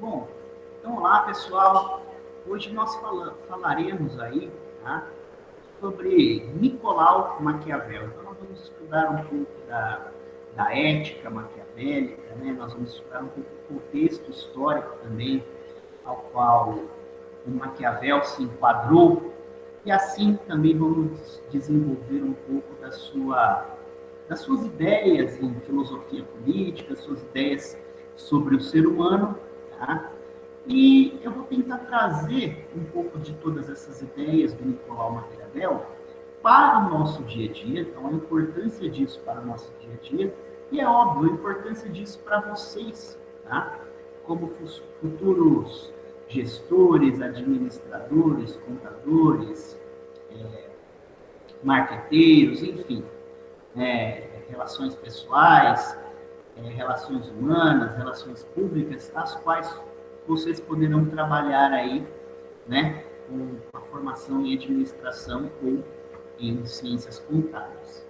Bom, então olá pessoal, hoje nós falaremos aí, tá, sobre Nicolau Maquiavel. Então nós vamos estudar um pouco da ética maquiavélica, né? Nós vamos estudar um pouco o contexto histórico também ao qual o Maquiavel se enquadrou e assim também vamos desenvolver um pouco das suas ideias em filosofia política, suas ideias sobre o ser humano, tá? E eu vou tentar trazer um pouco de todas essas ideias do Nicolau Maquiavel para o nosso dia a dia, então a importância disso para o nosso dia a dia, e é óbvio, a importância disso para vocês, tá? Como futuros gestores, administradores, contadores, marqueteiros, enfim, relações pessoais, relações humanas, relações públicas, as quais vocês poderão trabalhar aí, né, com a formação em administração ou em ciências contábeis.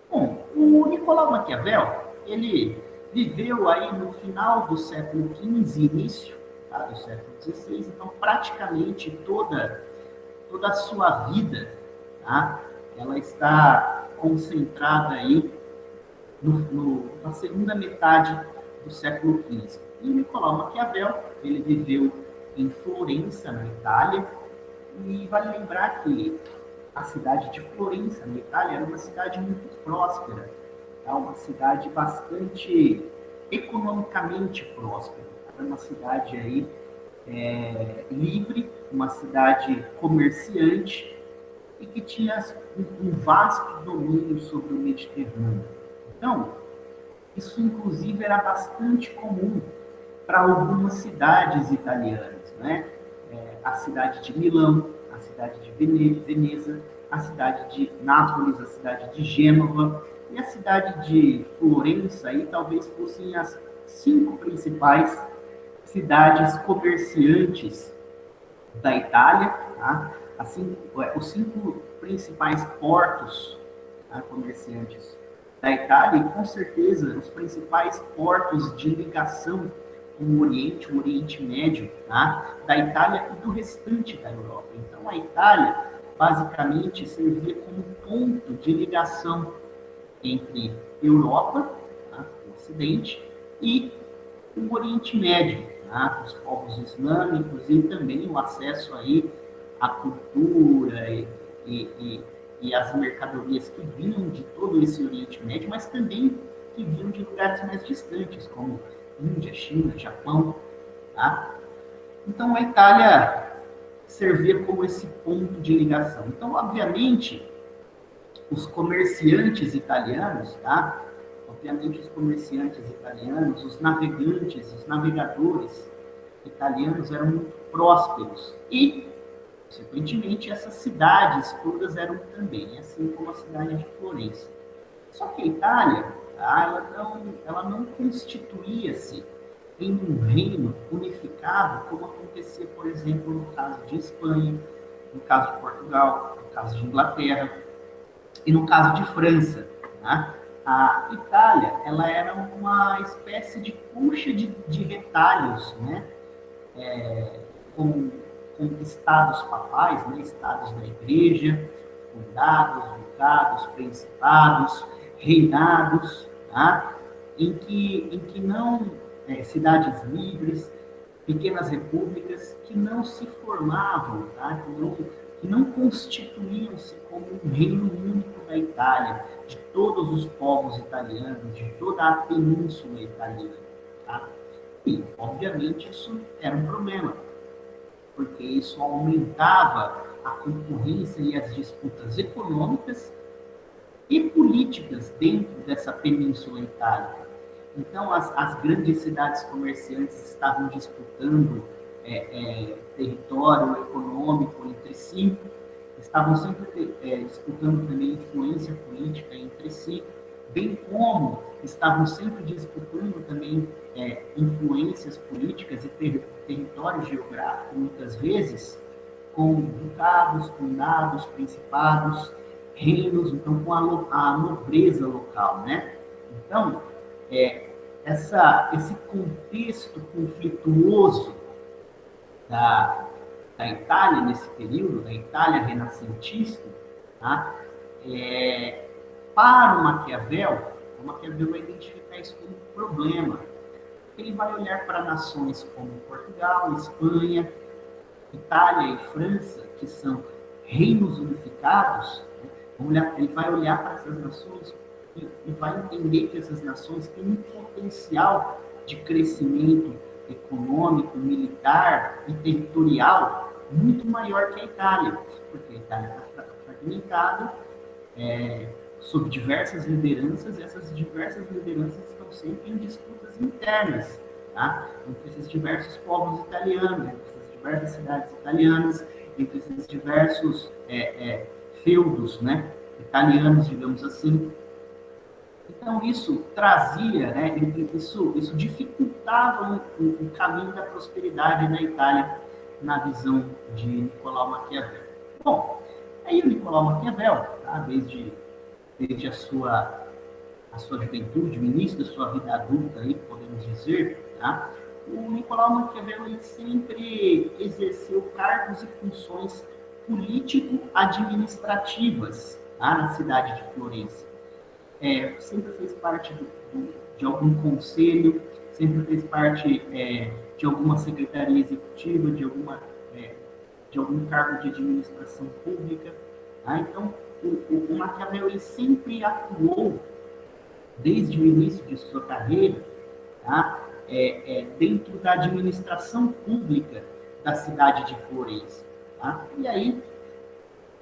Bom, o Nicolau Maquiavel, ele viveu aí no final do século XV, início, tá, do século XVI, então praticamente toda a sua vida, tá, ela está concentrada aí na segunda metade do século XV. E Nicolau Maquiavel, ele viveu em Florença, na Itália, e vale lembrar que a cidade de Florença, na Itália, era uma cidade muito próspera, tá? Uma cidade bastante economicamente próspera. Era uma cidade aí livre, uma cidade comerciante e que tinha um vasto domínio sobre o Mediterrâneo. Então, isso inclusive era bastante comum para algumas cidades italianas, né? A cidade de Milão, a cidade de Veneza, a cidade de Nápoles, a cidade de Gênova e a cidade de Florença, aí talvez fossem as 5 principais cidades comerciantes da Itália, tá? Assim, os 5 principais portos, tá, comerciantes da Itália e, com certeza, os principais portos de ligação com o Oriente Médio, tá, da Itália e do restante da Europa. Então, a Itália, basicamente, servia como ponto de ligação entre Europa, tá, o Ocidente, e o Oriente Médio, tá, os povos islâmicos e também o acesso aí à cultura e as mercadorias que vinham de todo esse Oriente Médio, mas também que vinham de lugares mais distantes, como Índia, China, Japão. Tá? Então, a Itália servia como esse ponto de ligação. Então, obviamente, os comerciantes italianos, tá? Obviamente, os comerciantes italianos, os navegantes, os navegadores italianos eram muito prósperos e, consequentemente, essas cidades todas eram também, assim como a cidade de Florença. Só que a Itália, tá, ela não constituía-se em um reino unificado, como acontecia, por exemplo, no caso de Espanha, no caso de Portugal, no caso de Inglaterra e no caso de França. Tá? A Itália, ela era uma espécie de colcha de retalhos, né? Com estados papais, né? Estados da igreja, condados, ducados, principados, reinados, tá? em que não, cidades livres, pequenas repúblicas que não se formavam, tá? que não constituíam-se como um reino único da Itália, de todos os povos italianos, de toda a península italiana. Tá? E, obviamente, isso era um problema, porque isso aumentava a concorrência e as disputas econômicas e políticas dentro dessa península itálica. Então, as grandes cidades comerciantes estavam disputando território econômico entre si, estavam sempre disputando também influência política entre si, bem como estavam sempre disputando também influências políticas e território geográfico, muitas vezes, com ducados, condados, principados, reinos, então com a nobreza local, né? Então, esse contexto conflituoso da Itália nesse período, da Itália renascentista, tá? Para o Maquiavel vai identificar isso como um problema. Ele vai olhar para nações como Portugal, Espanha, Itália e França, que são reinos unificados, né? Ele vai olhar para essas nações e vai entender que essas nações têm um potencial de crescimento econômico, militar e territorial muito maior que a Itália, porque a Itália está fragmentada, sob diversas lideranças, e essas diversas lideranças estão sempre em disputas internas, tá? Entre esses diversos povos italianos, entre essas diversas cidades italianas, entre esses diversos feudos, né, italianos, digamos assim. Então, isso trazia, né, isso dificultava o caminho da prosperidade da Itália na visão de Nicolau Maquiavel. Bom, aí o Nicolau Maquiavel, tá, desde a sua juventude, o início da sua vida adulta, aí, podemos dizer, tá, o Nicolau Maquiavel ele sempre exerceu cargos e funções político-administrativas, tá, na cidade de Florença. Sempre fez parte de algum conselho, sempre fez parte de alguma secretaria executiva, de algum cargo de administração pública. Tá? Então, o Maquiavel ele sempre atuou, desde o início de sua carreira, tá? Dentro da administração pública da cidade de Florença. Tá? E aí,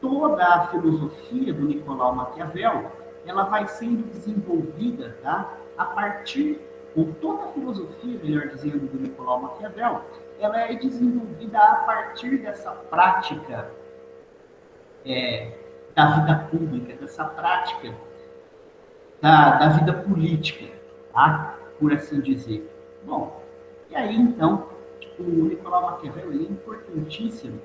toda a filosofia do Nicolau Maquiavel ela vai sendo desenvolvida, tá? A partir, ou toda a filosofia, melhor dizendo, do Nicolau Maquiavel, ela é desenvolvida a partir dessa prática da vida pública, dessa prática da vida política, tá? Por assim dizer. Bom, e aí, então, o Nicolau Maquiavel ele é importantíssimo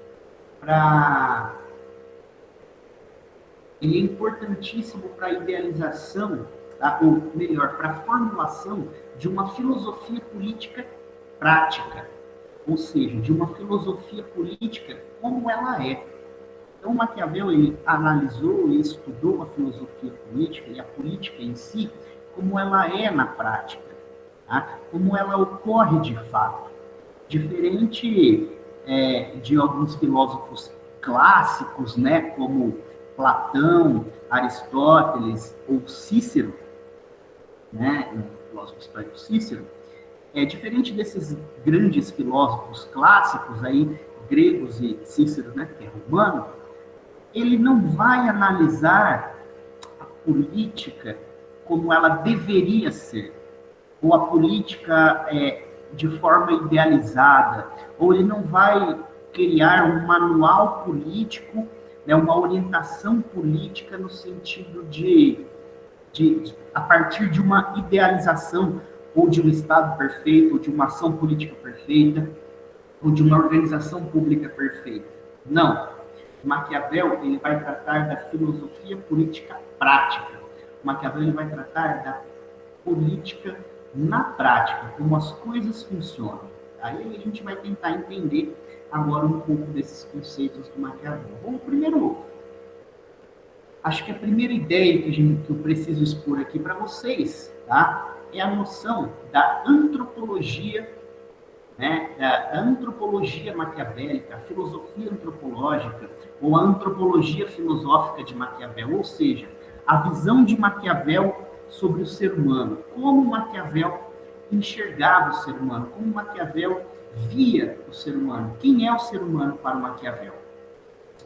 para a idealização, tá? Ou melhor, para a formulação de uma filosofia política prática, ou seja, de uma filosofia política como ela é. Então, Maquiavel ele analisou e estudou a filosofia política e a política em si como ela é na prática, tá? Como ela ocorre de fato. Diferente de alguns filósofos clássicos, né, como Platão, Aristóteles ou Cícero, né, o filósofo estoico Cícero, diferente desses grandes filósofos clássicos aí, gregos e Cícero, né, que é romano, ele não vai analisar a política como ela deveria ser, ou a política de forma idealizada, ou ele não vai criar um manual político, né, uma orientação política no sentido de a partir de uma idealização ou de um Estado perfeito, ou de uma ação política perfeita, ou de uma organização pública perfeita. Não. Maquiavel ele vai tratar da filosofia política prática. Maquiavel ele vai tratar da política na prática, como as coisas funcionam. Aí a gente vai tentar entender agora um pouco desses conceitos do Maquiavel. Bom, acho que a primeira ideia que eu preciso expor aqui para vocês, tá? É a noção da antropologia, né? Da antropologia maquiavélica, a filosofia antropológica, ou a antropologia filosófica de Maquiavel, ou seja, a visão de Maquiavel sobre o ser humano, como Maquiavel enxergava o ser humano, como Maquiavel via o ser humano, quem é o ser humano para o Maquiavel.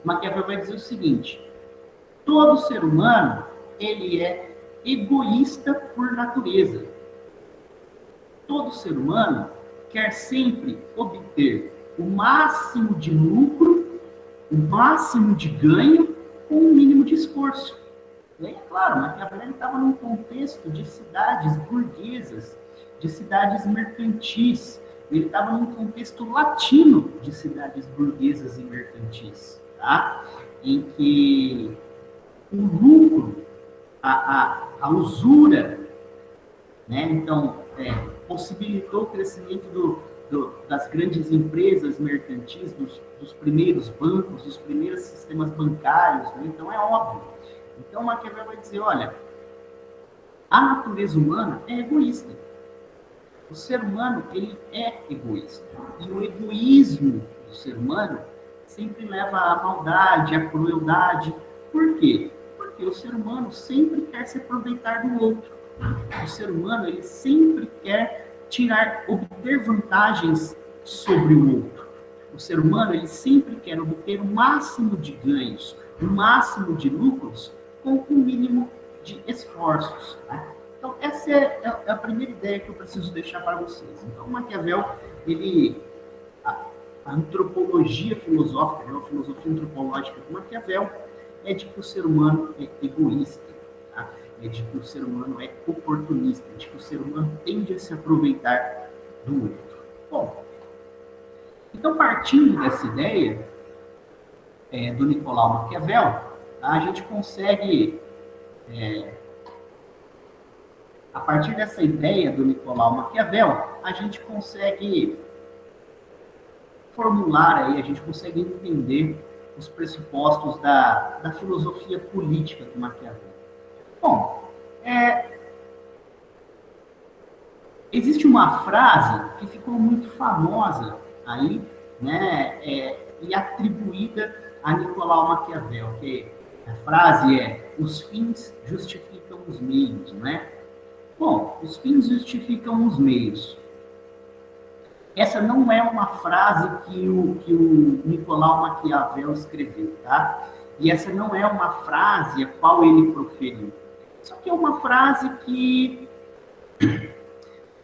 Maquiavel vai dizer o seguinte: todo ser humano, ele é egoísta por natureza. Todo ser humano quer sempre obter o máximo de lucro, o máximo de ganho, com o mínimo de esforço. E aí, é claro, Maquiavel estava num contexto de cidades burguesas, de cidades mercantis. Ele estava num contexto latino de cidades burguesas e mercantis, tá? Em que o lucro, a usura, né? Então, possibilitou o crescimento das grandes empresas mercantis, dos primeiros bancos, dos primeiros sistemas bancários, né? Então é óbvio. Então Maquiavel vai dizer, olha, a natureza humana é egoísta. O ser humano, ele é egoísta. E o egoísmo do ser humano sempre leva à maldade, à crueldade. Por quê? Porque o ser humano sempre quer se aproveitar do outro. O ser humano, ele sempre quer obter vantagens sobre o outro. O ser humano, ele sempre quer obter o máximo de ganhos, o máximo de lucros, com o mínimo de esforços. Né? Então, essa é a primeira ideia que eu preciso deixar para vocês. Então, Maquiavel, a antropologia filosófica, a filosofia antropológica de Maquiavel, é de que o ser humano é egoísta, tá? É de que o ser humano é oportunista, de que o ser humano tende a se aproveitar do outro. Bom, então, partindo dessa ideia do Nicolau Maquiavel, a gente consegue... a partir dessa ideia do Nicolau Maquiavel, a gente consegue formular aí, a gente consegue entender os pressupostos da filosofia política do Maquiavel. Bom, existe uma frase que ficou muito famosa aí, né, e atribuída a Nicolau Maquiavel, que a frase é: os fins justificam os meios, né? Bom, os fins justificam os meios. Essa não é uma frase que o Nicolau Maquiavel escreveu, tá? E essa não é uma frase a qual ele proferiu. Isso aqui é uma frase que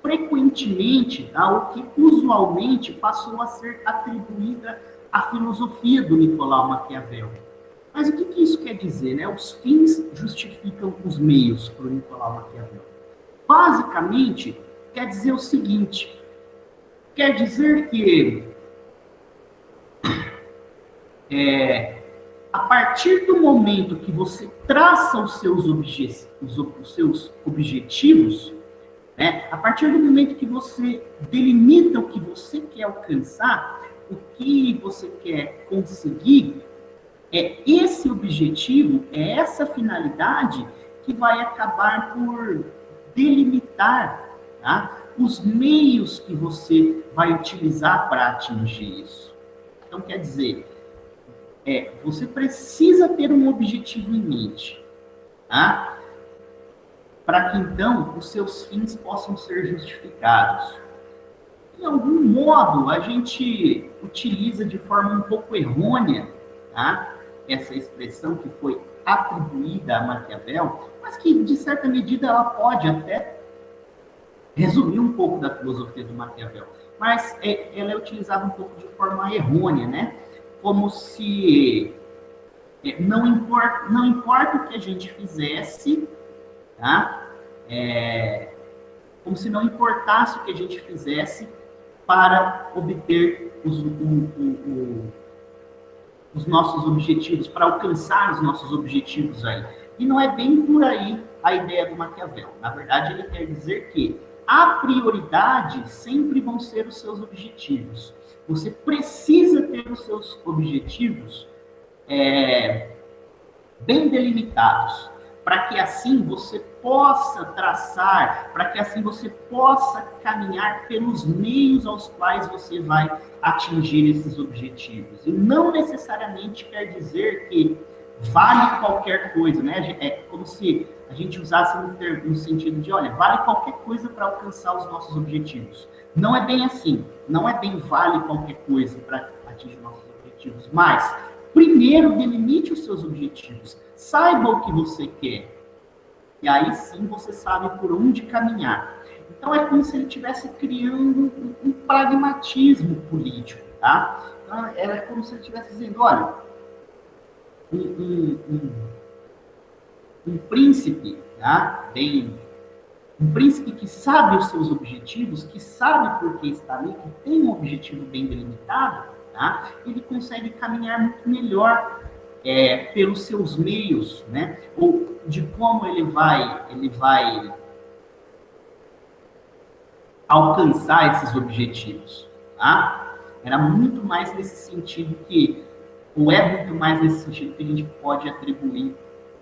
frequentemente, tá, ou que usualmente passou a ser atribuída à filosofia do Nicolau Maquiavel. Mas o que isso quer dizer, né? Os fins justificam os meios para o Nicolau Maquiavel. Basicamente, quer dizer o seguinte: quer dizer que a partir do momento que você traça os seus objetivos, né, a partir do momento que você delimita o que você quer alcançar, o que você quer conseguir, é esse objetivo, é essa finalidade que vai acabar por delimitar, tá, os meios que você vai utilizar para atingir isso. Então, quer dizer, você precisa ter um objetivo em mente, tá? Para que, então, os seus fins possam ser justificados. De algum modo, a gente utiliza de forma um pouco errônea, tá, essa expressão que foi atribuída a Maquiavel, mas que, de certa medida, ela pode até resumir um pouco da filosofia do Maquiavel. Mas ela é utilizada um pouco de forma errônea, né? Como se não importa o que a gente fizesse, tá? Como se não importasse o que a gente fizesse para obter os nossos objetivos, para alcançar os nossos objetivos aí. E não é bem por aí a ideia do Maquiavel. Na verdade, ele quer dizer que a prioridade sempre vão ser os seus objetivos. Você precisa ter os seus objetivos bem delimitados, para que assim você possa traçar, para que assim você possa caminhar pelos meios aos quais você vai atingir esses objetivos. E não necessariamente quer dizer que vale qualquer coisa, né? É como se a gente usasse no sentido de, olha, vale qualquer coisa para alcançar os nossos objetivos. Não é bem assim, não é bem vale qualquer coisa para atingir nossos objetivos, mas primeiro delimite os seus objetivos, saiba o que você quer, e aí sim você sabe por onde caminhar. Então é como se ele estivesse criando um pragmatismo político, tá? Então é como se ele estivesse dizendo, olha, um príncipe, tá? Um príncipe que sabe os seus objetivos, que sabe por que está ali, que tem um objetivo bem delimitado, tá? Ele consegue caminhar muito melhor pelos seus meios, né? Ou de como ele vai alcançar esses objetivos, tá? Era muito mais nesse sentido que, ou é muito mais nesse sentido que a gente pode atribuir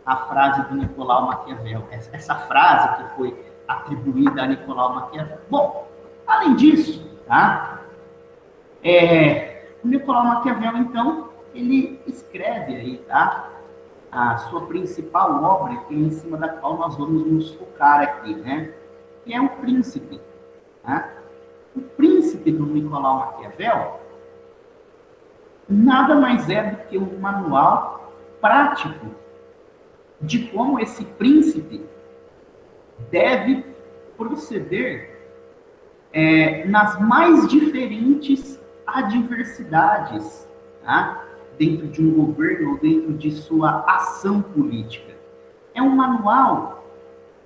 a frase do Nicolau Maquiavel. Essa frase que foi atribuída a Nicolau Maquiavel. Bom, além disso, tá? O Nicolau Maquiavel, então, ele escreve aí, tá? A sua principal obra, que é em cima da qual nós vamos nos focar aqui, né? Que é o Príncipe, tá? O Príncipe do Nicolau Maquiavel nada mais é do que um manual prático de como esse príncipe deve proceder nas mais diferentes adversidades, tá? Dentro de um governo ou dentro de sua ação política. É um manual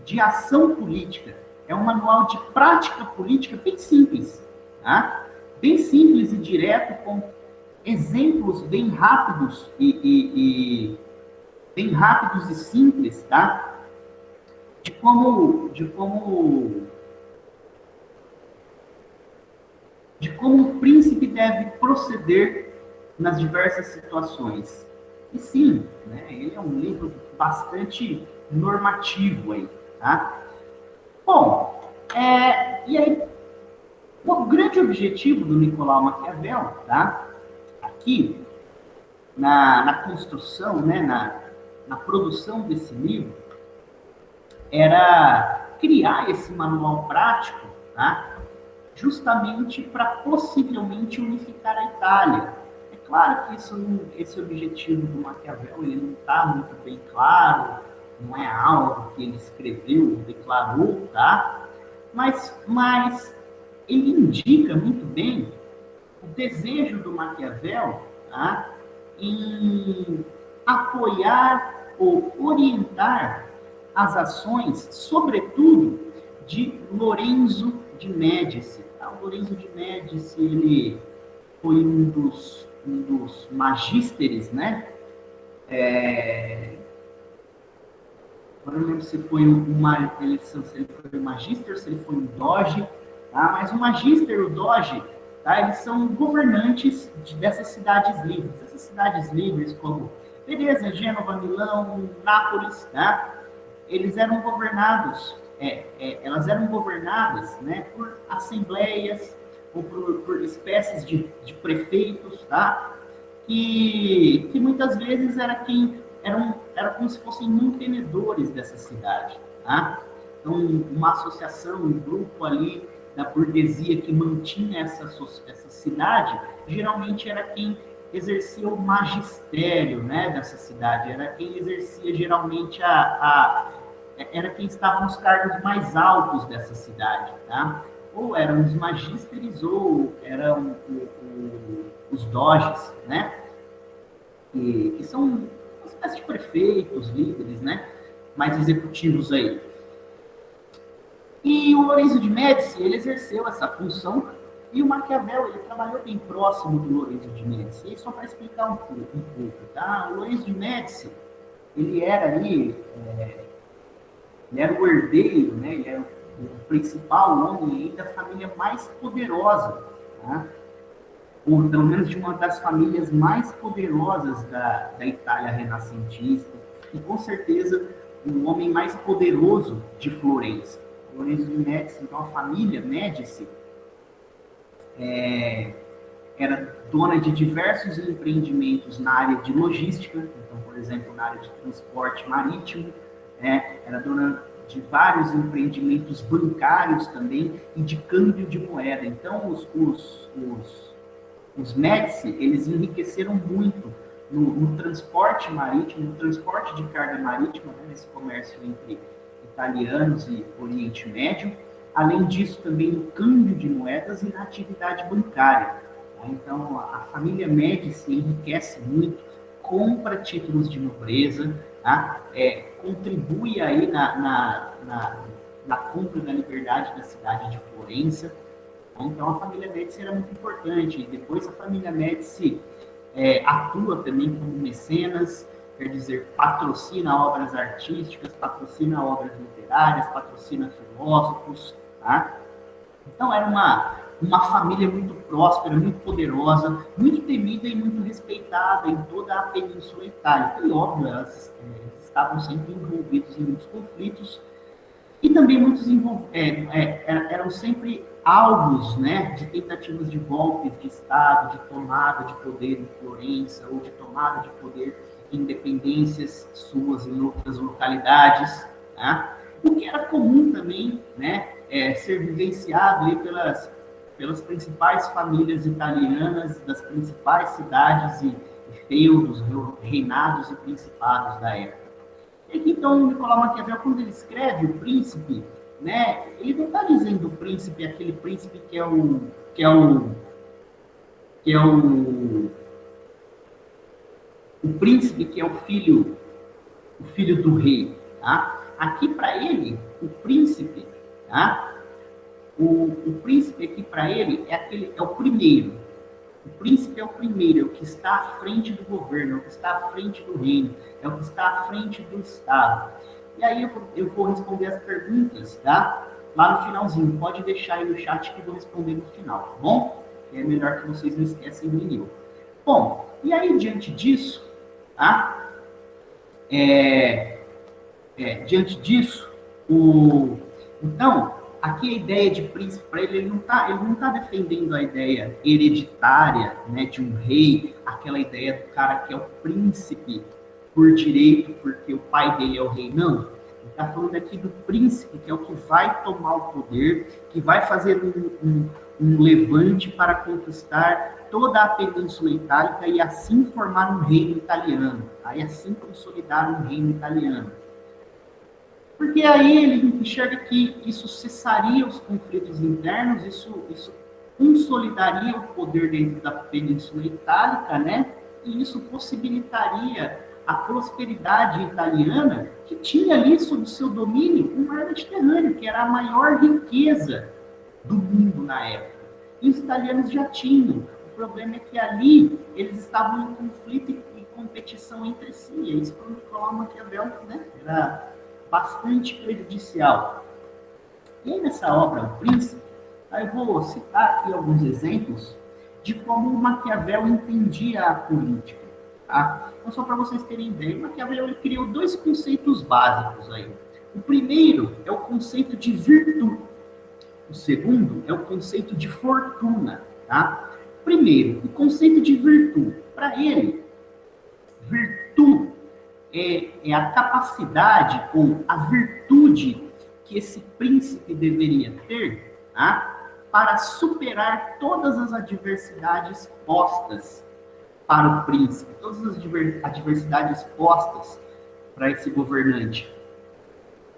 de ação política, é um manual de prática política bem simples, tá? Bem simples e direto, com exemplos bem rápidos bem rápidos e simples, tá? De como o príncipe deve proceder nas diversas situações. E sim, né, ele é um livro bastante normativo aí, tá? Bom, e aí, o grande objetivo do Nicolau Maquiavel, tá? Aqui, na construção, né, na produção desse livro, era criar esse manual prático, tá? Justamente para possivelmente unificar a Itália. É claro que esse objetivo do Maquiavel ele não está muito bem claro, não é algo que ele escreveu, declarou, tá? Mas ele indica muito bem o desejo do Maquiavel, tá? Em apoiar ou orientar as ações, sobretudo, de Lorenzo de Médici. Tá? O Lorenzo de Médici, ele foi um dos magísteres, né? Agora não lembro se foi uma eleição, se ele foi um magíster, se ele foi um doge, tá? Mas o magíster e o doge, tá? Eles são governantes dessas cidades livres. Essas cidades livres como Veneza, Gênova, Milão, Nápoles, tá? Eles eram governados, elas eram governadas, né, por assembleias ou por espécies de prefeitos, tá? Que muitas vezes eram como se fossem mantenedores dessa cidade, tá? Então, uma associação, um grupo ali da burguesia que mantinha essa cidade, geralmente era quem exercia o magistério, né, dessa cidade, era quem exercia geralmente era quem estava nos cargos mais altos dessa cidade, tá? Ou eram os magísteres ou eram os doges, né? Que são uma espécie de prefeitos, líderes, né? Mais executivos aí. E o Lorenzo de Médici, ele exerceu essa função, e o Maquiavel, ele trabalhou bem próximo do Lorenzo de Médici. E só para explicar um pouco, tá? O Lorenzo de Médici, ele era ali, ele era o herdeiro, né? Ele era o principal homem aí da família mais poderosa, tá? Ou pelo menos de uma das famílias mais poderosas da Itália renascentista, e com certeza o homem mais poderoso de Florença. Lorenzo de Médici, então a família Médici era dona de diversos empreendimentos na área de logística, então, por exemplo, na área de transporte marítimo, era dona de vários empreendimentos bancários também e de câmbio de moeda. Então, os Médici, eles enriqueceram muito no transporte marítimo, no transporte de carga marítima, né, nesse comércio entre italianos e Oriente Médio. Além disso, também no câmbio de moedas e na atividade bancária. Tá? Então, a família Médici enriquece muito, compra títulos de nobreza, tá? Contribui aí na compra da liberdade da cidade de Florença. Então, a família Médici era muito importante. Depois, a família Médici atua também como mecenas, quer dizer, patrocina obras artísticas, patrocina obras literárias, patrocina filósofos, tá? Então, era uma família muito próspera, muito poderosa, muito temida e muito respeitada em toda a Península Itálica. E, óbvio, elas estavam sempre envolvidas em muitos conflitos e também eram sempre alvos, né, de tentativas de golpes de Estado, de tomada de poder em Florença, ou de tomada de poder em independências suas em outras localidades, tá? O que era comum também, né, ser vivenciado aí pelas principais famílias italianas das principais cidades e feudos, reinados e principados da época. E aqui, então, Nicolau Maquiavel, quando ele escreve o príncipe, né, ele não está dizendo o príncipe, aquele príncipe que é o, que é o príncipe que é o filho do rei, tá? Aqui para ele, o príncipe, tá? O príncipe aqui para ele é o primeiro. O príncipe é o primeiro, é o que está à frente do governo, é o que está à frente do reino, é o que está à frente do Estado. E aí eu vou responder as perguntas, tá? Lá no finalzinho. Pode deixar aí no chat que eu vou responder no final, tá bom? É melhor que vocês não esquecem do e-mail. Bom, e aí diante disso, tá? É, diante disso, então, aqui a ideia de príncipe para ele, ele não tá defendendo a ideia hereditária, né, de um rei, aquela ideia do cara que é o príncipe por direito, porque o pai dele é o rei, não. Ele está falando aqui do príncipe, que é o que vai tomar o poder, que vai fazer um levante para conquistar toda a Península Itálica e assim formar um reino italiano, aí assim consolidar um reino italiano. Porque aí ele enxerga que isso cessaria os conflitos internos, isso consolidaria o poder dentro da Península Itálica, né? E isso possibilitaria a prosperidade italiana, que tinha ali sob seu domínio o mar Mediterrâneo, que era a maior riqueza do mundo na época. E os italianos já tinham. O problema é que ali eles estavam em conflito e competição entre si. E isso, para o Nicolau Maquiavel, né, era bastante prejudicial. E aí, nessa obra, O Príncipe, aí eu vou citar aqui alguns exemplos de como o Maquiavel entendia a política. Tá? Então, só para vocês terem ideia, o Maquiavel ele criou dois conceitos básicos aí. O primeiro é o conceito de virtude. O segundo é o conceito de fortuna. Tá? Primeiro, o conceito de virtude. Para ele, virtude é a capacidade ou a virtude que esse príncipe deveria ter, tá? Para superar todas as adversidades postas para o príncipe, todas as adversidades postas para esse governante.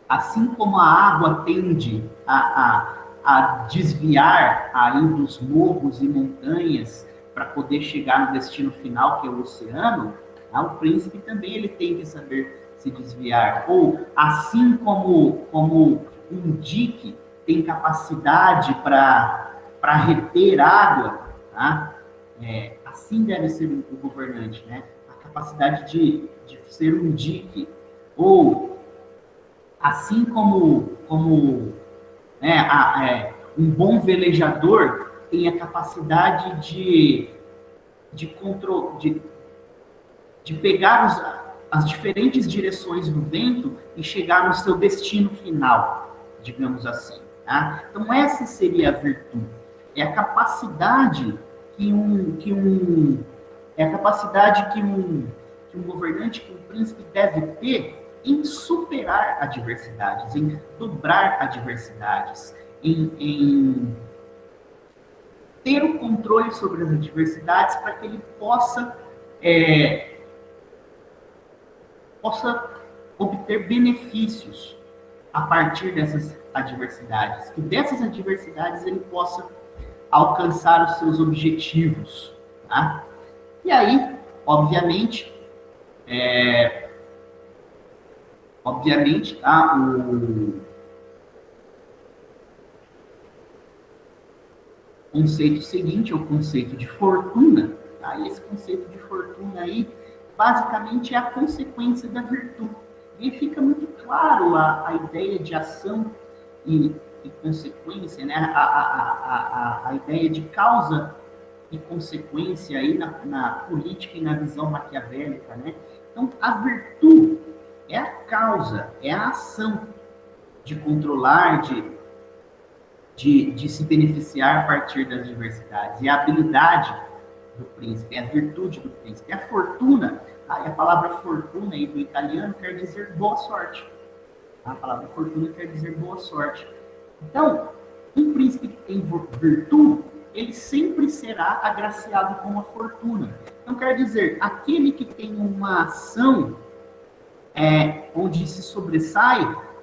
Assim como a água tende a desviar aí dos morros e montanhas para poder chegar no destino final, que é o oceano, o príncipe também ele tem que saber se desviar. Ou assim como um dique tem capacidade para reter água, tá? Assim deve ser o governante, né? A capacidade de ser um dique. Ou assim como né, um bom velejador tem a capacidade de pegar as diferentes direções do vento e chegar no seu destino final, digamos assim. Tá? Então, essa seria a virtude. É a capacidade que um governante, que um príncipe deve ter em superar adversidades, em dobrar adversidades, em ter o controle sobre as adversidades para que ele possa obter benefícios a partir dessas adversidades, que dessas adversidades ele possa alcançar os seus objetivos, tá? E aí, obviamente, tá, o conceito seguinte é o conceito de fortuna, tá? E esse conceito de fortuna aí, basicamente, é a consequência da virtude. E fica muito claro a ideia de ação e e consequência, né? A ideia de causa e consequência aí na política e na visão maquiavélica, né? Então, a virtude é a causa, é a ação de controlar, de se beneficiar a partir das diversidades. E a habilidade do príncipe, é a virtude do príncipe. A fortuna, a palavra fortuna aí do italiano quer dizer boa sorte. A palavra fortuna quer dizer boa sorte. Então, um príncipe que tem virtude, ele sempre será agraciado com a fortuna. Então, quer dizer, aquele que tem uma ação onde se sobressai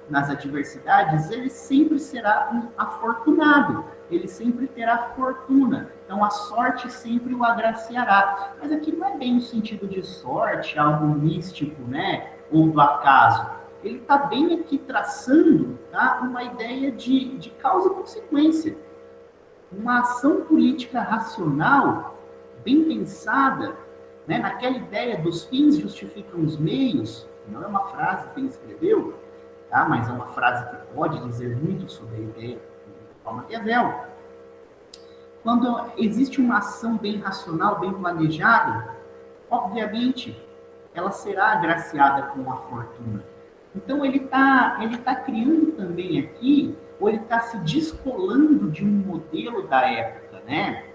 nas adversidades, ele sempre será um afortunado, ele sempre terá fortuna. Então, a sorte sempre o agraciará. Mas aqui não é bem no sentido de sorte, algo místico, né? Ou do acaso. Ele está bem aqui traçando, tá, uma ideia de causa e consequência. Uma ação política racional, bem pensada, né, naquela ideia dos fins justificam os meios, não é uma frase que ele escreveu, tá, mas é uma frase que pode dizer muito sobre a ideia do Maquiavel. Quando existe uma ação bem racional, bem planejada, obviamente, ela será agraciada com a fortuna. Então, ele tá criando também aqui, ou ele está se descolando de um modelo da época, né?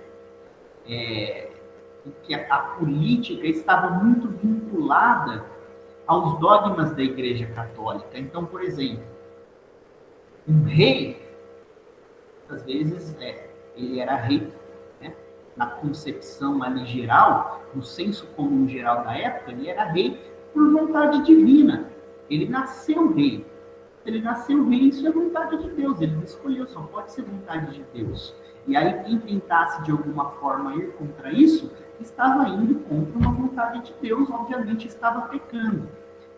Em que a política estava muito vinculada aos dogmas da Igreja Católica. Então, por exemplo, um rei, às vezes, ele era rei, né? Na concepção ali geral, no senso comum geral da época, ele era rei por vontade divina. Ele nasceu rei. Ele nasceu rei, isso é vontade de Deus. Ele escolheu, só pode ser vontade de Deus. E aí, quem tentasse de alguma forma ir contra isso, estava indo contra uma vontade de Deus, obviamente estava pecando.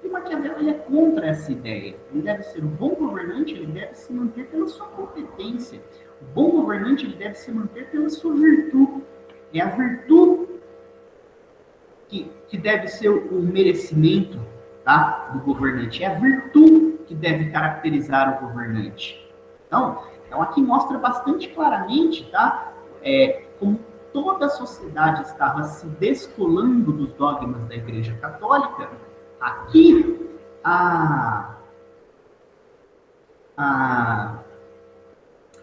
E Maquiavel, ele é contra essa ideia. Ele deve ser um bom governante, ele deve se manter pela sua competência. O bom governante, ele deve se manter pela sua virtude. É a virtude que deve ser o merecimento, tá, do governante. É a virtude que deve caracterizar o governante. Então aqui mostra bastante claramente, tá, como toda a sociedade estava se descolando dos dogmas da Igreja Católica. Aqui,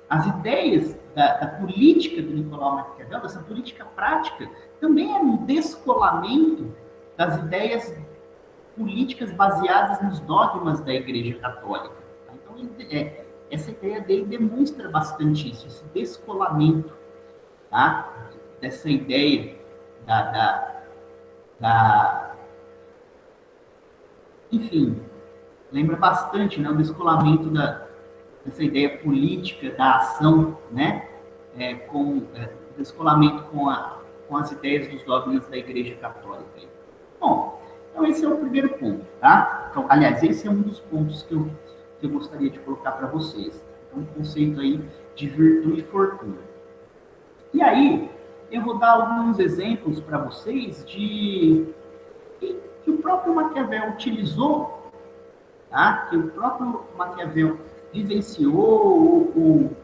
as ideias da política do Nicolau Maquiavel, dessa política prática, também é um descolamento das ideias políticas baseadas nos dogmas da Igreja Católica. Então, essa ideia dele demonstra bastante isso, esse descolamento, tá, dessa ideia enfim, lembra bastante, né, o descolamento dessa ideia política da ação, né, descolamento com as ideias dos dogmas da Igreja Católica. Bom, então esse é o primeiro ponto, tá? Então, aliás, esse é um dos pontos que eu gostaria de colocar para vocês. Então, o conceito aí de virtude e fortuna. E aí, eu vou dar alguns exemplos para vocês que o próprio Maquiavel utilizou, tá? Que o próprio Maquiavel vivenciou ou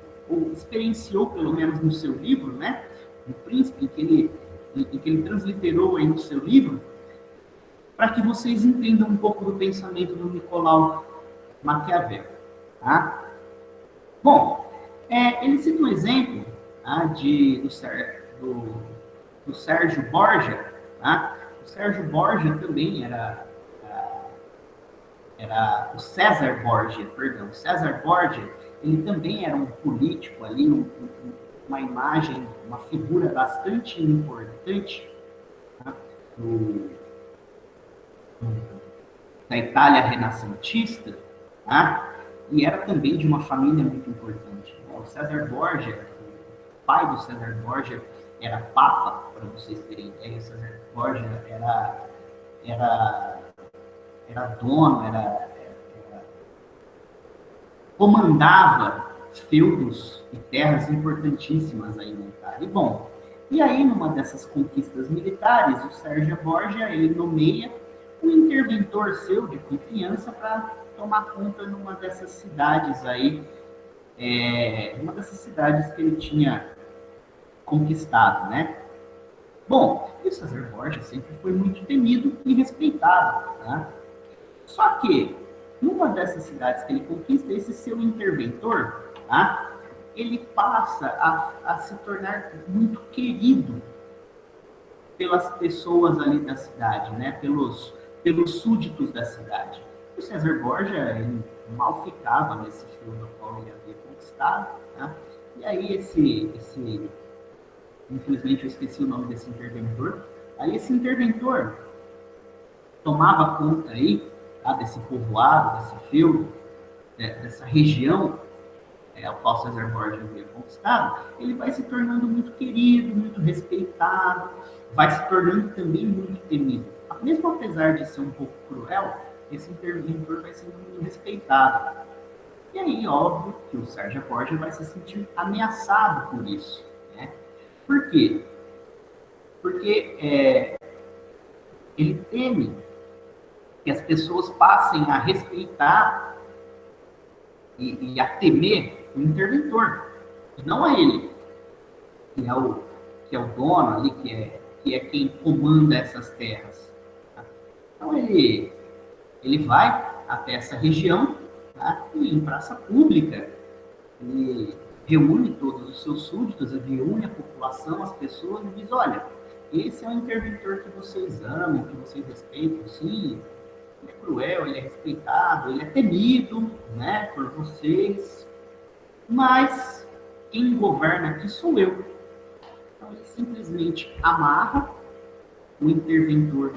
experienciou, pelo menos no seu livro, né? O Príncipe, que ele transliterou aí no seu livro, para que vocês entendam um pouco do pensamento do Nicolau Maquiavel, tá? Bom, ele cita um exemplo, tá, do Sérgio Borgia, tá? O Sérgio Borgia também era o César Borgia, perdão. O César Borgia, ele também era um político ali, uma imagem, uma figura bastante importante, tá, da Itália renascentista, tá? E era também de uma família muito importante. O César Borgia, o pai do César Borgia, era papa, para vocês terem ideia. O César Borgia era dono, comandava feudos e terras importantíssimas aí na Itália. E aí, numa dessas conquistas militares, o Sérgio Borgia, ele nomeia um interventor seu de confiança para tomar conta numa dessas cidades aí, uma dessas cidades que ele tinha conquistado, né? Bom, e o César Borgia sempre foi muito temido e respeitado, né? Só que, numa dessas cidades que ele conquista, esse seu interventor, tá? Ele passa a se tornar muito querido pelas pessoas ali da cidade, né? Pelos súditos da cidade. O César Borgia, ele mal ficava nesse filme no qual ele havia conquistado, né? E aí infelizmente eu esqueci o nome desse interventor, aí esse interventor tomava conta aí, tá, desse povoado, desse feudo, dessa região, ao qual César Borgia havia conquistado, ele vai se tornando muito querido, muito respeitado, vai se tornando também muito temido. Mesmo apesar de ser um pouco cruel, esse interventor vai sendo muito respeitado. E aí, óbvio, que o César Borgia vai se sentir ameaçado por isso, né? Por quê? Porque ele teme que as pessoas passem a respeitar e a temer o interventor, e não a ele, que é o dono ali, que é quem comanda essas terras. Tá? Então ele vai até essa região, tá? E em praça pública ele reúne todos os seus súditos, ele reúne a população, as pessoas, e diz: olha, esse é o interventor que vocês amam, que vocês respeitam, sim. Ele é cruel, ele é respeitado, ele é temido, né, por vocês, mas quem governa aqui sou eu. Então ele simplesmente amarra o interventor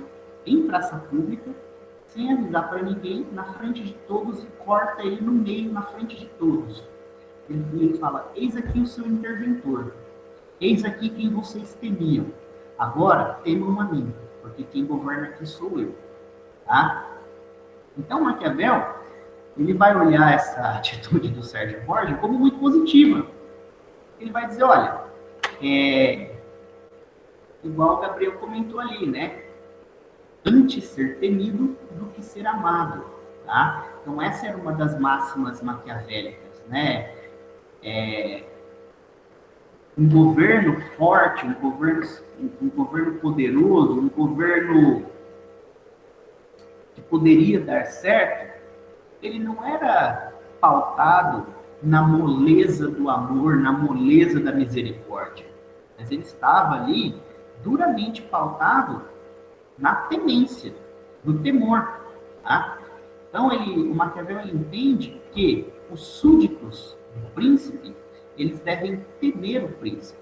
em praça pública, sem avisar para ninguém, na frente de todos, e corta ele no meio, na frente de todos. Ele fala: eis aqui o seu interventor, eis aqui quem vocês temiam, agora temam a mim, porque quem governa aqui sou eu. Tá? Então Maquiavel, ele vai olhar essa atitude do Sérgio Borgia como muito positiva. Ele vai dizer: olha, igual o Gabriel comentou ali, né? Antes ser temido do que ser amado, tá? Então essa era uma das máximas maquiavélicas, né? Um governo forte, um governo poderoso, um governo que poderia dar certo, ele não era pautado na moleza do amor, na moleza da misericórdia, mas ele estava ali duramente pautado na temência, no temor. Tá? Então o Maquiavel ele entende que os súditos do príncipe, eles devem temer o príncipe.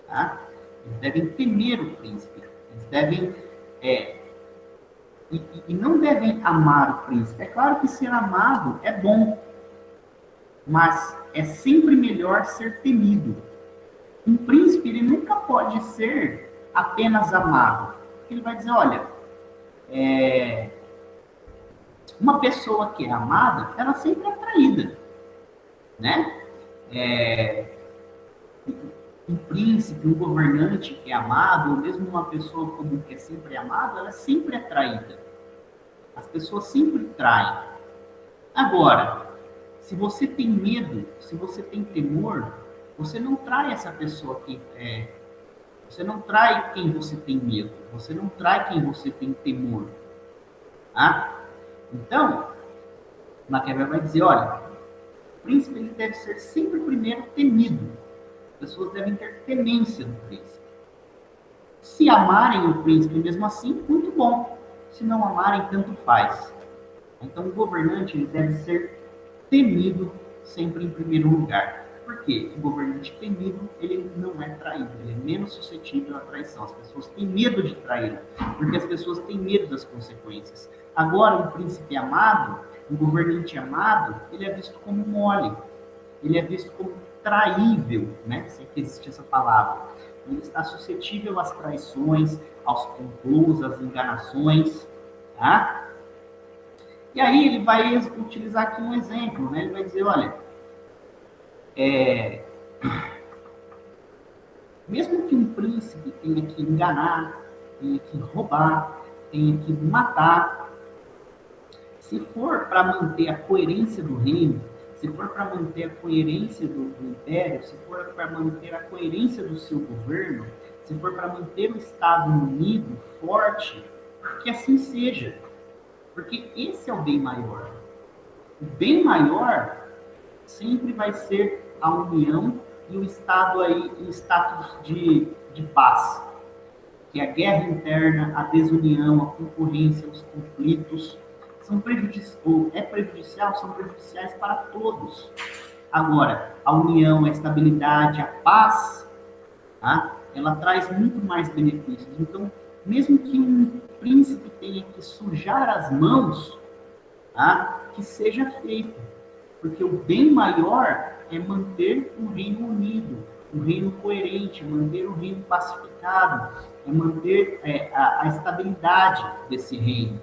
Tá? Eles devem temer o príncipe. Eles devem e não devem amar o príncipe. É claro que ser amado é bom, mas é sempre melhor ser temido. Um príncipe, ele nunca pode ser apenas amado. Ele vai dizer: olha, uma pessoa que é amada, ela sempre é traída, né? Um príncipe, um governante que é amado, ou mesmo uma pessoa comum que é sempre amada, ela sempre é traída. As pessoas sempre traem. Agora, se você tem medo, se você tem temor, você não trai essa pessoa que você não trai quem você tem medo, você não trai quem você tem temor. Tá? Então, Maquiavel vai dizer: olha, o príncipe ele deve ser sempre primeiro temido. As pessoas devem ter temência do príncipe. Se amarem o príncipe mesmo assim, muito bom. Se não amarem, tanto faz. Então, o governante ele deve ser temido sempre em primeiro lugar. Por quê? O governante temido, ele não é traído, ele é menos suscetível à traição. As pessoas têm medo de traí-lo, porque as pessoas têm medo das consequências. Agora, um príncipe amado, um governante amado, ele é visto como mole, ele é visto como traível, né? Se é que existe essa palavra. Ele está suscetível às traições, aos complôs, às enganações, tá? E aí ele vai utilizar aqui um exemplo, né? Ele vai dizer: olha, mesmo que um príncipe tenha que enganar, tenha que roubar, tenha que matar, se for para manter a coerência do reino, se for para manter a coerência do império, se for para manter a coerência do seu governo, se for para manter o Estado unido, forte, que assim seja. Porque esse é o bem maior. O bem maior sempre vai ser a união e o Estado aí em status de paz. Que a guerra interna, a desunião, a concorrência, os conflitos são são prejudiciais para todos. Agora, a união, a estabilidade, a paz, tá? Ela traz muito mais benefícios. Então, mesmo que um príncipe tenha que sujar as mãos, tá? Que seja feito. Porque o bem maior é manter o reino unido, o reino coerente, manter o reino pacificado, é manter a estabilidade desse reino.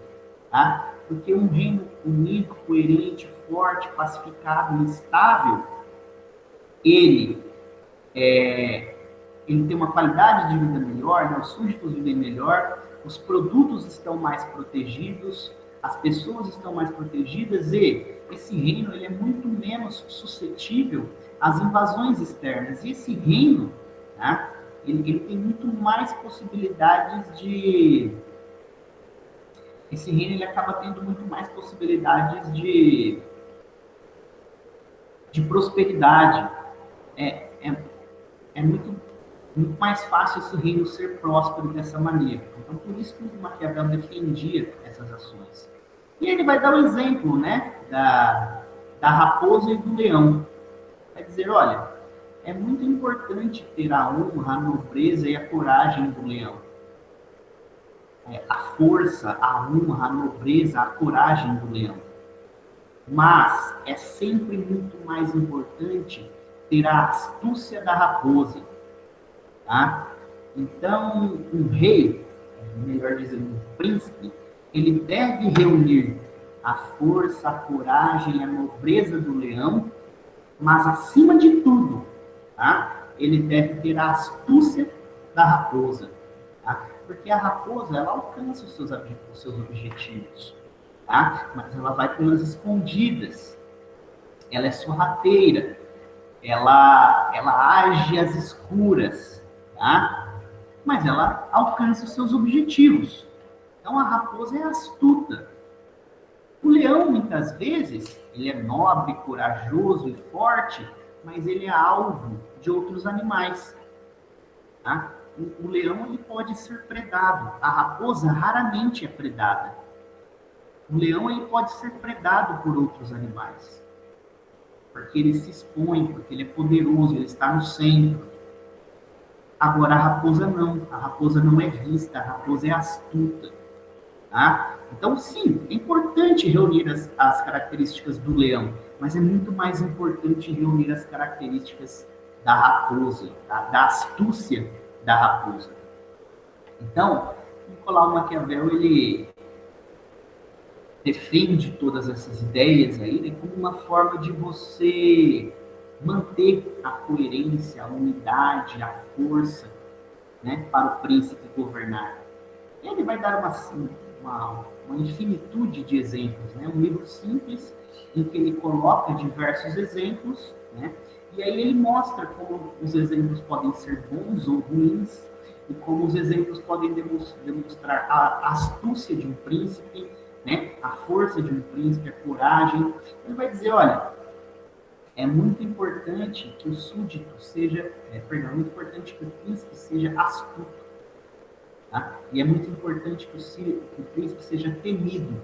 Tá? Porque um reino unido, coerente, forte, pacificado e estável, ele, ele tem uma qualidade de vida melhor, né? Os súditos vivem melhor, os produtos estão mais protegidos, as pessoas estão mais protegidas e esse reino ele é muito menos suscetível às invasões externas. E esse reino, né, ele tem muito mais possibilidades de... Esse reino ele acaba tendo muito mais possibilidades de prosperidade. É muito mais fácil esse reino ser próspero dessa maneira. Então, por isso que o Maquiavel defendia essas ações. E ele vai dar um exemplo, né, da raposa e do leão. Vai dizer, olha, é muito importante ter a honra, a nobreza e a coragem do leão. A força, a honra, a nobreza, a coragem do leão. Mas é sempre muito mais importante ter a astúcia da raposa. Tá? Então, um rei, melhor dizendo, um príncipe, ele deve reunir a força, a coragem, a nobreza do leão, mas acima de tudo, tá? Ele deve ter a astúcia da raposa, tá? Porque a raposa, ela alcança os seus objetivos, tá? Mas ela vai pelas escondidas, ela é sorrateira, ela age às escuras, tá? Mas ela alcança os seus objetivos. Então, a raposa é astuta. O leão, muitas vezes, ele é nobre, corajoso e forte, mas ele é alvo de outros animais. Tá? O leão ele pode ser predado. A raposa raramente é predada. O leão ele pode ser predado por outros animais. Porque ele se expõe, porque ele é poderoso, ele está no centro. Agora, a raposa não é vista, a raposa é astuta. Tá? Então, sim, é importante reunir as características do leão, mas é muito mais importante reunir as características da raposa, da astúcia da raposa. Então, Nicolau Maquiavel, ele defende todas essas ideias aí, né, como uma forma de você manter a coerência, a unidade, a força, né, para o príncipe governar. Ele vai dar uma infinitude de exemplos, né? Um livro simples em que ele coloca diversos exemplos, né? E aí ele mostra como os exemplos podem ser bons ou ruins e como os exemplos podem demonstrar a astúcia de um príncipe, né? A força de um príncipe, a coragem. Ele vai dizer, olha, é muito importante que o súdito seja, muito importante que o príncipe seja astuto. Tá? E é muito importante que o príncipe seja temido.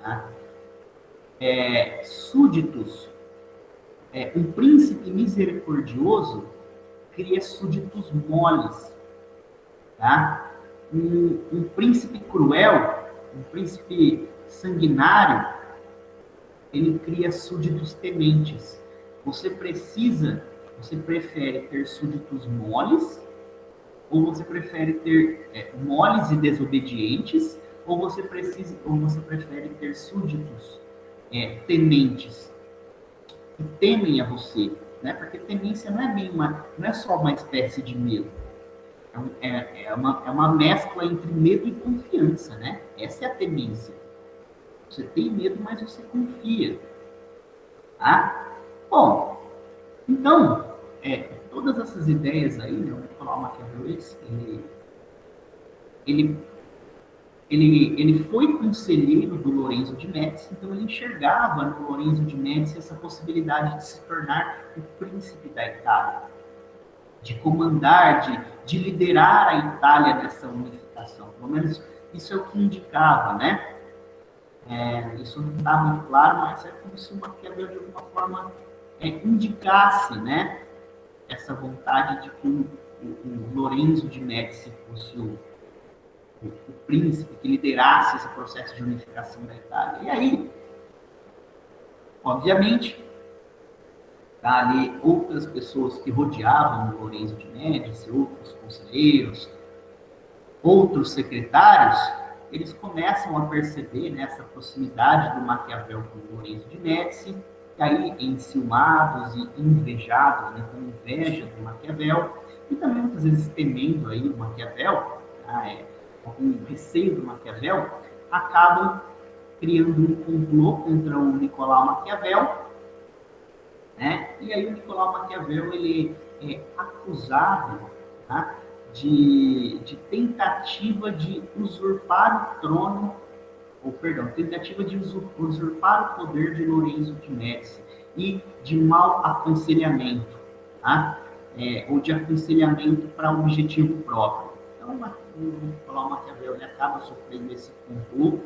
Tá? Súditos, um príncipe misericordioso cria súditos moles. Tá? Um príncipe cruel, um príncipe sanguinário, ele cria súditos tementes. Você prefere ter súditos moles, ou você prefere ter moles e desobedientes, ou você prefere ter súditos tementes, que temem a você, né? Porque temência não é só uma espécie de medo, é uma mescla entre medo e confiança, né? Essa é a temência. Você tem medo, mas você confia, tá? Bom, então, todas essas ideias aí, né, o Nicolau Maquiavel, ele, ele foi conselheiro do Lorenzo de Médici, então ele enxergava no Lorenzo de Médici essa possibilidade de se tornar o príncipe da Itália, de comandar, de liderar a Itália nessa unificação. Pelo menos isso é o que indicava, né? Isso não está muito claro, mas é como se o Maquiavel, de alguma forma, indicasse, né, essa vontade de que o Lorenzo de Médici fosse o príncipe que liderasse esse processo de unificação da Itália. E aí, obviamente, tá ali outras pessoas que rodeavam o Lorenzo de Médici, outros conselheiros, outros secretários, eles começam a perceber, né, essa proximidade do Maquiavel com o Lorenzo de Médici, e aí enciumados e invejados, né, com inveja do Maquiavel, e também muitas vezes temendo aí o Maquiavel, com receio do Maquiavel, acabam criando um complô contra o Nicolau Maquiavel, né? E aí o Nicolau Maquiavel ele é acusado, tá, de tentativa de usurpar o trono, ou perdão, tentativa de usurpar o poder de Lorenzo de Médici e de mau aconselhamento, tá? Ou de aconselhamento para um objetivo próprio. Então, o Nicolau Maquiavel ele acaba sofrendo esse complô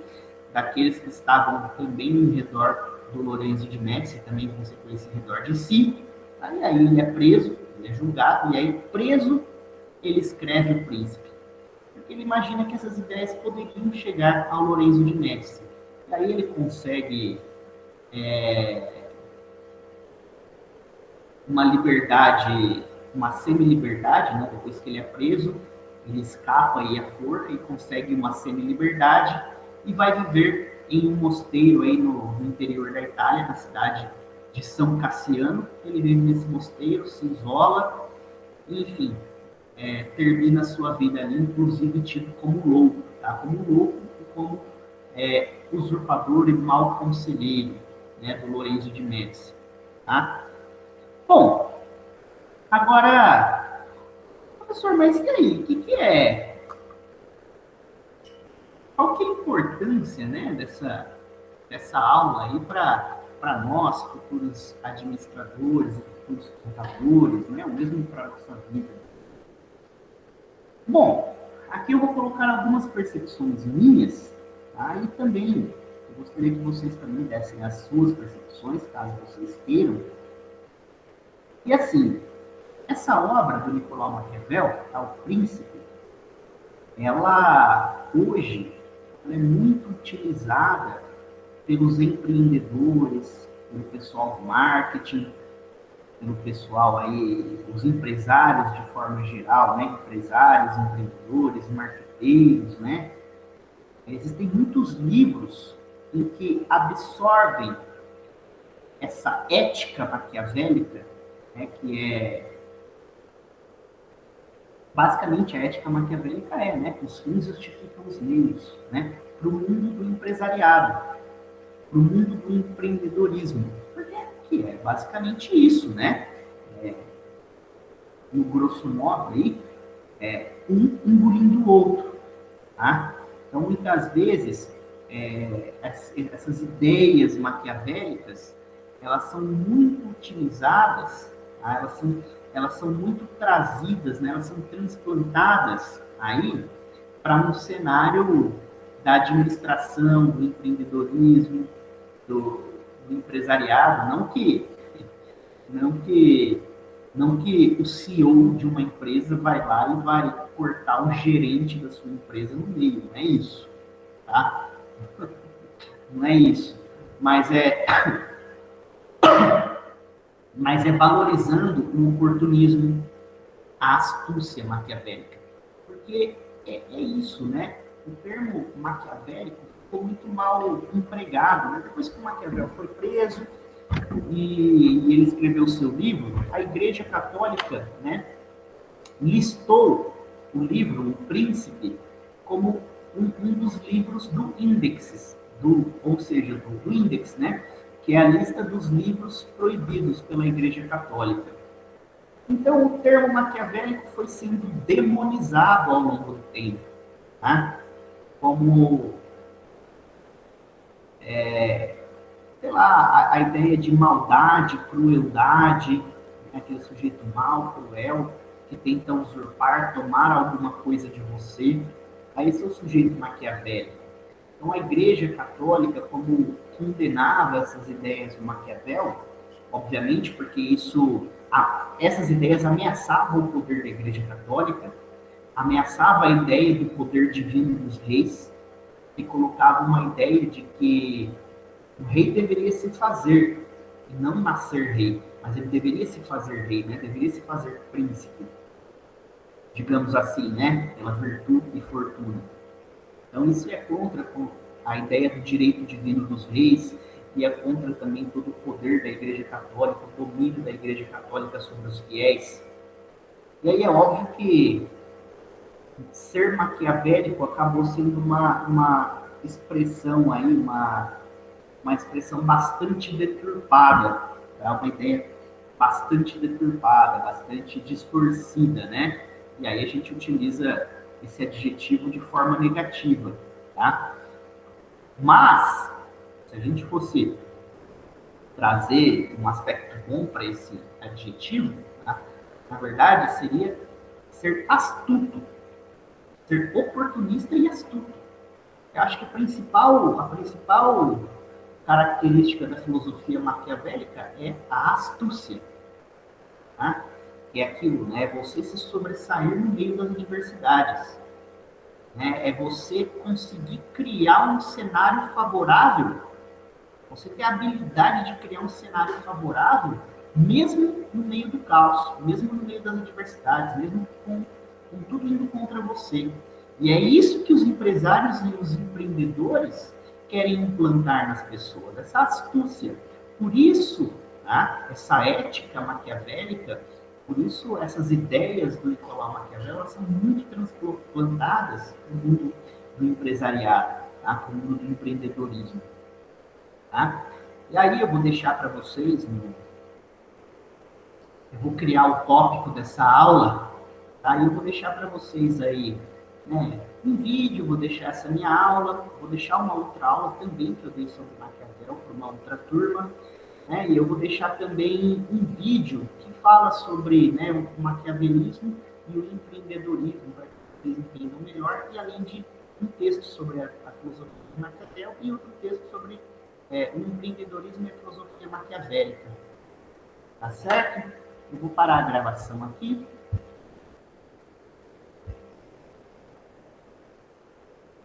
daqueles que estavam também em redor do Lorenzo de Médici, também consequência em redor de si. Aí ele é preso, ele é julgado, e aí preso ele escreve o Príncipe. Porque ele imagina que essas ideias poderiam chegar ao Lorenzo de Médici. E aí ele consegue uma liberdade, uma semi-liberdade, né? Depois que ele é preso, ele escapa e é forca e consegue uma semi-liberdade e vai viver em um mosteiro aí no interior da Itália, na cidade de São Cassiano. Ele vive nesse mosteiro, se isola, e, enfim, termina a sua vida ali, inclusive tido como louco, tá? Como louco e como usurpador e mau conselheiro, né, do Lorenzo de Médici, tá? Bom, agora, professor, mas e aí? O que é? Qual que é a importância, né, dessa aula aí para nós, futuros administradores, futuros contadores, né, ou mesmo para a nossa vida? Bom, aqui eu vou colocar algumas percepções minhas, tá? E também eu gostaria que vocês também dessem as suas percepções, caso vocês queiram. E assim, essa obra do Nicolau Maquiavel, tá, O Príncipe, ela hoje ela é muito utilizada pelos empreendedores, pelo pessoal do marketing, pelo pessoal aí, os empresários de forma geral, né? Empresários, empreendedores, marqueteiros, né? Existem muitos livros em que absorvem essa ética maquiavélica, né? Que é basicamente a ética maquiavélica né? Que os fins justificam os meios, né? Para o mundo do empresariado, para o mundo do empreendedorismo. Porque que é basicamente isso, né? No grosso modo aí, um engolindo o outro, tá? Então, muitas vezes, essas ideias maquiavélicas, elas são muito utilizadas, tá? Elas são muito trazidas, né? Elas são transplantadas aí para um cenário da administração, do empreendedorismo, do empresariado, não que o CEO de uma empresa vai lá e vai cortar o gerente da sua empresa no meio, não é isso, tá? Não é isso, mas valorizando o oportunismo, a astúcia maquiavélica, porque é isso, né? O termo maquiavélico ficou muito mal empregado, né? Depois que o Maquiavel foi preso e ele escreveu o seu livro, a Igreja Católica, né, listou o livro O Príncipe como um dos livros do índex, ou seja, do índex, né, que é a lista dos livros proibidos pela Igreja Católica. Então, o termo maquiavélico foi sendo demonizado ao longo do tempo, tá? Como, sei lá, a ideia de maldade, crueldade, né? Aquele sujeito mau, cruel, que tenta usurpar, tomar alguma coisa de você. Aí esse é o sujeito maquiavélico. Então, a Igreja Católica, como condenava essas ideias do Maquiavel, obviamente, porque essas ideias ameaçavam o poder da Igreja Católica, ameaçava a ideia do poder divino dos reis, e colocava uma ideia de que o rei deveria se fazer, e não nascer rei, mas ele deveria se fazer rei, né? Deveria se fazer príncipe, digamos assim, né? Pela virtude e fortuna. Então, isso é contra a ideia do direito divino dos reis e é contra também todo o poder da Igreja Católica, o domínio da Igreja Católica sobre os fiéis. E aí é óbvio que ser maquiavélico acabou sendo uma expressão aí, uma expressão bastante deturpada, é uma ideia bastante deturpada, bastante distorcida, né? E aí a gente utiliza esse adjetivo de forma negativa, tá? Mas, se a gente fosse trazer um aspecto bom para esse adjetivo, tá? Na verdade, seria ser astuto, ser oportunista e astuto. Eu acho que a principal característica da filosofia maquiavélica é a astúcia, tá? Que é aquilo, né? Você se sobressair no meio das adversidades, né? É você conseguir criar um cenário favorável. Você tem a habilidade de criar um cenário favorável, mesmo no meio do caos, mesmo no meio das adversidades, mesmo com tudo indo contra você. E é isso que os empresários e os empreendedores querem implantar nas pessoas, essa astúcia. Por isso, tá, essa ética maquiavélica, por isso essas ideias do Nicolau Maquiavel, elas são muito transplantadas no mundo do empresariado, tá, no mundo do empreendedorismo. Tá? E aí eu vou deixar para vocês, eu vou criar o tópico dessa aula, tá? E eu vou deixar para vocês aí, né, um vídeo, vou deixar essa minha aula, vou deixar uma outra aula também que eu dei sobre Maquiavel para uma outra turma, né? E eu vou deixar também um vídeo que fala sobre, né, o maquiavelismo e o empreendedorismo, para que vocês entendam melhor, e além de um texto sobre a filosofia de Maquiavel e outro texto sobre o empreendedorismo e a filosofia maquiavélica. Tá certo? Eu vou parar a gravação aqui.